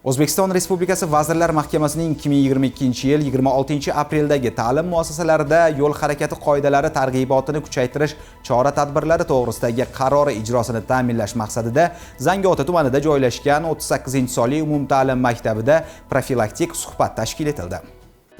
O'zbekiston Respublikasi Vazirlar Mahkamasining 2022-yil 26-apreldagi ta'lim muassasalarida yo'l harakati qoidalari targ'ibotini kuchaytirish chora-tadbirlari to'g'risidagi qarori ijrosini ta'minlash maqsadida Zangiota tumanida joylashgan 38-sonli umumta'lim maktabida profilaktik suhbat tashkil etildi.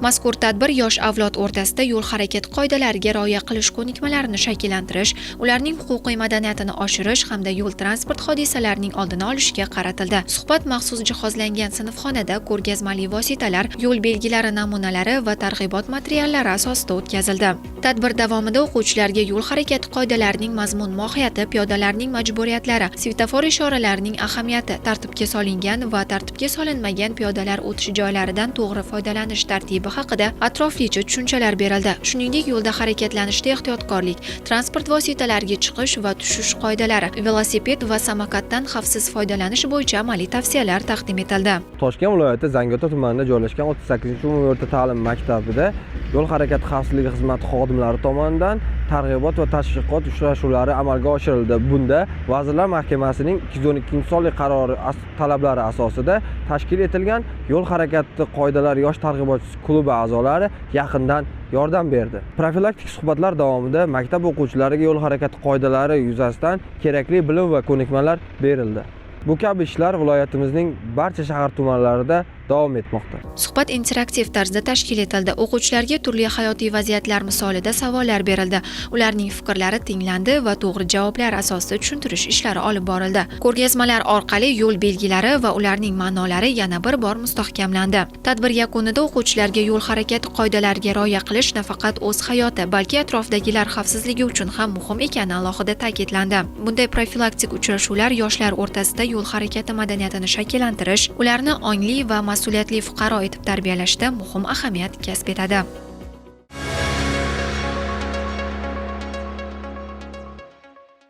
Mazkur tadbir yosh avlod o'rtasida yo'l harakati qoidalariga rioya qilish ko'nikmalarini shakllantirish, ularning huquqiy madaniyatini oshirish hamda yo'l transport hodisalarining oldini olishga qaratildi. Suhbat maxsus jihozlangan sinfxonada ko'rgazmali vositalar, yo'l belgilari namunalari va targ'ibot materiallari asosida o'tkazildi. Tadbir davomida o'quvchilarga yo'l harakati qoidalarining mazmun-mohiyati, piyodalarning majburiyatlari, svetofor ishoralarining ahamiyati, tartibga solingan va tartibga solinmagan piyodalar o'tish joylaridan to'g'ri foydalanish tartibi haqida atroflicha tushunchalar berildi. Shuningdek, yo'lda harakatlanishda ehtiyotkorlik, transport vositalariga chiqish va tushish qoidalari, velosiped va samokatdan xavfsiz foydalanish bo'yicha amaliy tavsiyalar taqdim etildi. Toshkent viloyati Zangiota tumanida joylashgan 38-umumiy o'rta ta'lim maktabida yo'l harakati xavfsizligi xizmati xodimlari tomonidan targ'ibot va tashviqot uchrashuvlari amalga oshirildi. Bunda Vazirlar Mahkamasining 212-sonli qarori talablari asosida tashkil etilgan yo'l harakati qoidalari yosh targ'ibotchisi klubi a'zolari yaqindan yordam berdi. Profilaktik suhbatlar davomida maktab o'quvchilariga yo'l harakati qoidalari yuzasidan kerakli bilim va ko'nikmalar berildi. Bu kabi ishlar viloyatimizning barcha shahar tumanlarida davom etmoqda. Suhbat interaktiv tarzda tashkil etildi. O'quvchilarga turli hayotiy vaziyatlar misolida savollar berildi. Ularning fikrlari tinglandi va to'g'ri javoblar asosida tushuntirish ishlari olib borildi. Ko'rgazmalar orqali yo'l belgilari va ularning ma'nolari yana bir bor mustahkamlandi. Tadbir yakunida o'quvchilarga yo'l harakati qoidalariga rioya qilish nafaqat o'z hayoti, balki atrofdagilar xavfsizligi uchun ham muhim ekani alohida ta'kidlandi. Bunday profilaktik uchrashuvlar yoshlar o'rtasida yo'l harakati madaniyatini shakllantirish, ularni ongli va mas'uliyatli fuqaro etib tarbiyalashda muhim ahamiyat kasb etadi.